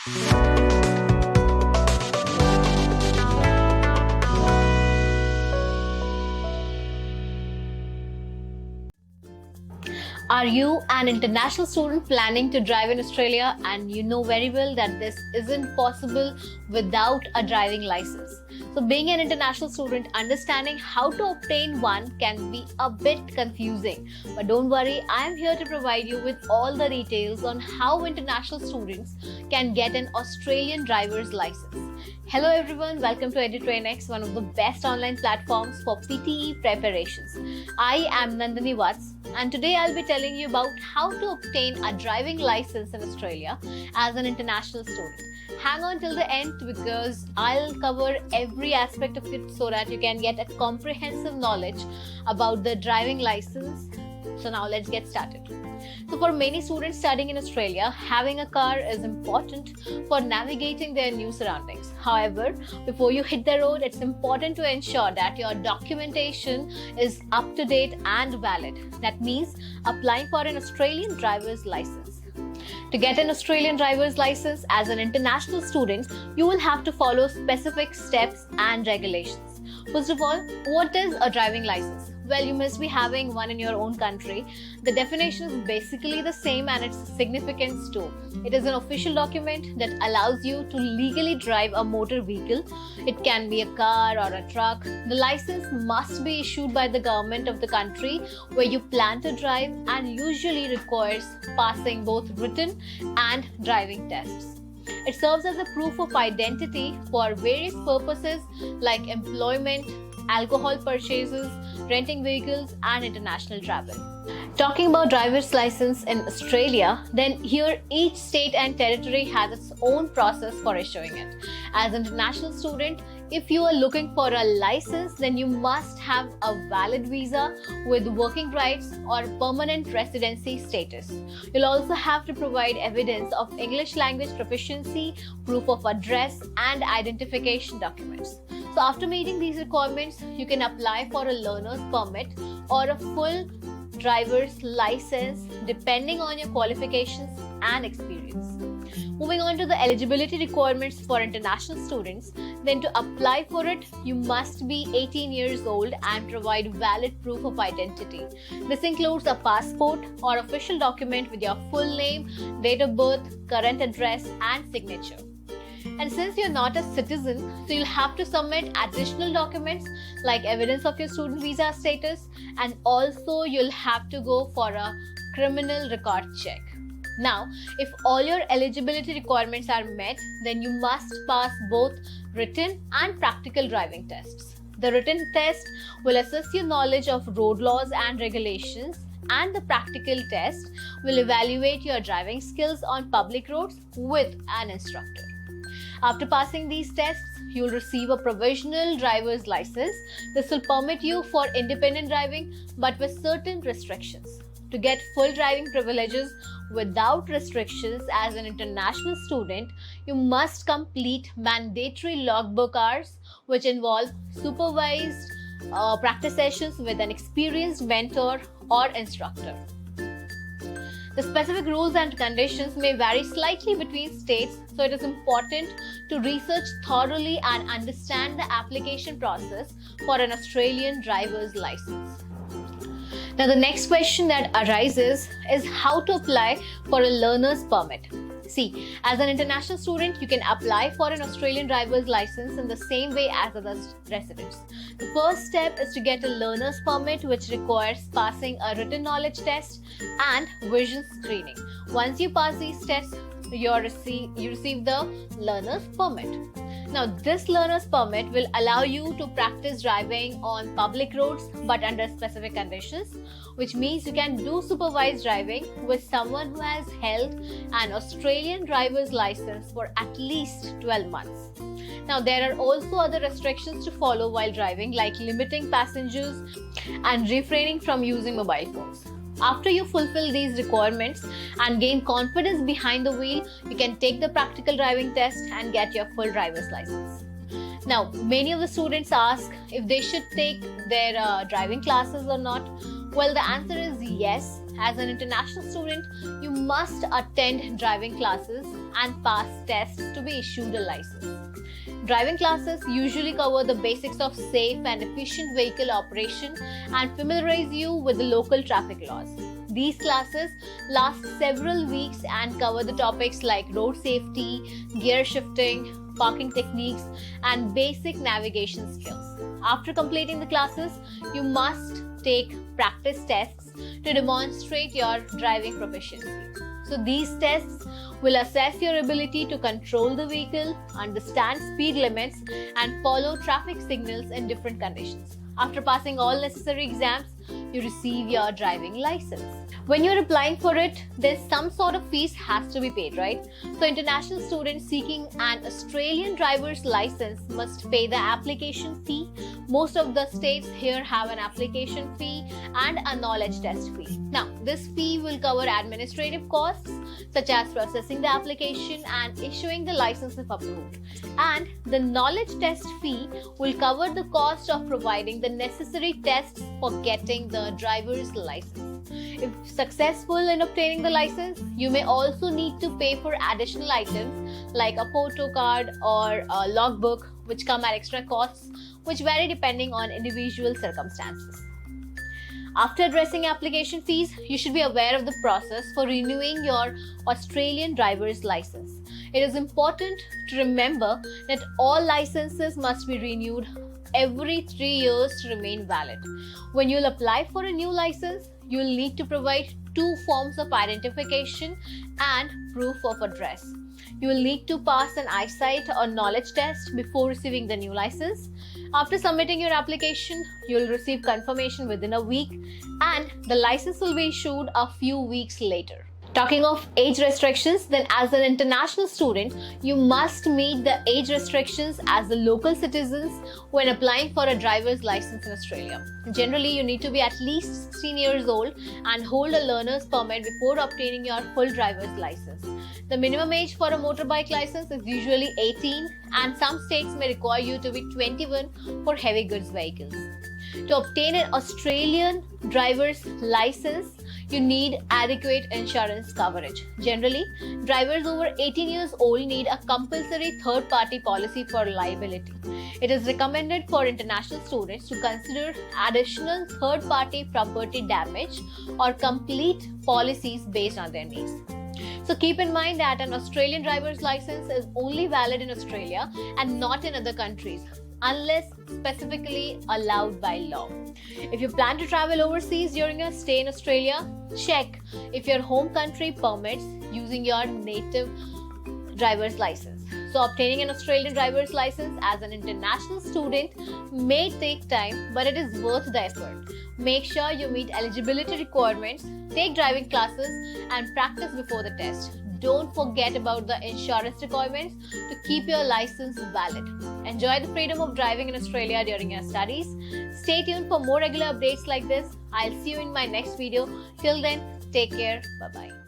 Are you an international student planning to drive in Australia and you know very well that this isn't possible without a driving license? So, being an international student, understanding how to obtain one can be a bit confusing. But don't worry, I am here to provide you with all the details on how international students can get an Australian driver's license. Hello everyone, welcome to EduTrainX, one of the best online platforms for PTE preparations. I am Nandini Watts, and today I'll be telling you about how to obtain a driving license in Australia as an international student. Hang on till the end because I'll cover every aspect of it so that you can get a comprehensive knowledge about the driving license. So now let's get started. So for many students studying in Australia, having a car is important for navigating their new surroundings. However, before you hit the road, it's important to ensure that your documentation is up to date and valid. That means applying for an Australian driver's license. To get an Australian driver's license as an international student, you will have to follow specific steps and regulations. First of all, what is a driving license? Well, you must be having one in your own country. The definition is basically the same and its significance too. It is an official document that allows you to legally drive a motor vehicle. It can be a car or a truck. The license must be issued by the government of the country where you plan to drive and usually requires passing both written and driving tests. It serves as a proof of identity for various purposes like employment, alcohol purchases, renting vehicles, and international travel. Talking about driver's license in Australia, then here each state and territory has its own process for issuing it. As an international student, if you are looking for a license, then you must have a valid visa with working rights or permanent residency status. You'll also have to provide evidence of English language proficiency, proof of address, and identification documents. So after meeting these requirements, you can apply for a learner's permit or a full driver's license depending on your qualifications and experience. Moving on to the eligibility requirements for international students, then to apply for it, you must be 18 years old and provide valid proof of identity. This includes a passport or official document with your full name, date of birth, current address, and signature. And since you're not a citizen, so you'll have to submit additional documents like evidence of your student visa status, and also you'll have to go for a criminal record check. Now, if all your eligibility requirements are met, then you must pass both written and practical driving tests. The written test will assess your knowledge of road laws and regulations, and the practical test will evaluate your driving skills on public roads with an instructor. After passing these tests, you'll receive a provisional driver's license. This will permit you for independent driving but with certain restrictions. To get full driving privileges without restrictions as an international student, you must complete mandatory logbook hours, which involve supervised practice sessions with an experienced mentor or instructor. The specific rules and conditions may vary slightly between states, so it is important to research thoroughly and understand the application process for an Australian driver's license. Now, the next question that arises is how to apply for a learner's permit. See, as an international student, you can apply for an Australian driver's license in the same way as other residents. The first step is to get a learner's permit, which requires passing a written knowledge test and vision screening. Once you pass these tests, you receive the learner's permit. Now, this learner's permit will allow you to practice driving on public roads but under specific conditions, which means you can do supervised driving with someone who has held an Australian driver's license for at least 12 months. Now, there are also other restrictions to follow while driving, like limiting passengers and refraining from using mobile phones. After you fulfill these requirements and gain confidence behind the wheel, you can take the practical driving test and get your full driver's license. Now, many of the students ask if they should take their driving classes or not. Well, the answer is yes. as an international student, you must attend driving classes and pass tests to be issued a license. Driving classes usually cover the basics of safe and efficient vehicle operation and familiarize you with the local traffic laws. These classes last several weeks and cover the topics like road safety, gear shifting, parking techniques, and basic navigation skills. After completing the classes, you must take practice tests to demonstrate your driving proficiency. So these tests will assess your ability to control the vehicle, understand speed limits, and follow traffic signals in different conditions. After passing all necessary exams, you receive your driving license. When you're applying for it, there's some sort of fees has to be paid, right? So international students seeking an Australian driver's license must pay the application fee. Most of the states here have an application fee and a knowledge test fee. Now, this fee will cover administrative costs such as processing the application and issuing the license if approved. And the knowledge test fee will cover the cost of providing the necessary tests for getting the driver's license. If successful in obtaining the license, you may also need to pay for additional items like a photo card or a logbook, which come at extra costs, which vary depending on individual circumstances. After addressing application fees, you should be aware of the process for renewing your Australian driver's license. It is important to remember that all licenses must be renewed every 3 years to remain valid. When you'll apply for a new license, you'll need to provide 2 forms of identification and proof of address. You will need to pass an eyesight or knowledge test before receiving the new license. After submitting your application, you will receive confirmation within a week and the license will be issued a few weeks later. Talking of age restrictions, then as an international student, you must meet the age restrictions as the local citizens when applying for a driver's license in Australia. Generally, you need to be at least 16 years old and hold a learner's permit before obtaining your full driver's license. The minimum age for a motorbike license is usually 18 and some states may require you to be 21 for heavy goods vehicles. To obtain an Australian driver's license, you need adequate insurance coverage. Generally, drivers over 18 years old need a compulsory third-party policy for liability. It is recommended for international students to consider additional third-party property damage or complete policies based on their needs. So keep in mind that an Australian driver's license is only valid in Australia and not in other countries, unless specifically allowed by law. If you plan to travel overseas during your stay in Australia, check if your home country permits using your native driver's license. So obtaining an Australian driver's license as an international student may take time, but it is worth the effort. Make sure you meet eligibility requirements, take driving classes, and practice before the test. Don't forget about the insurance requirements to keep your license valid. Enjoy the freedom of driving in Australia during your studies. Stay tuned for more regular updates like this. I'll see you in my next video. Till then, take care. Bye-bye.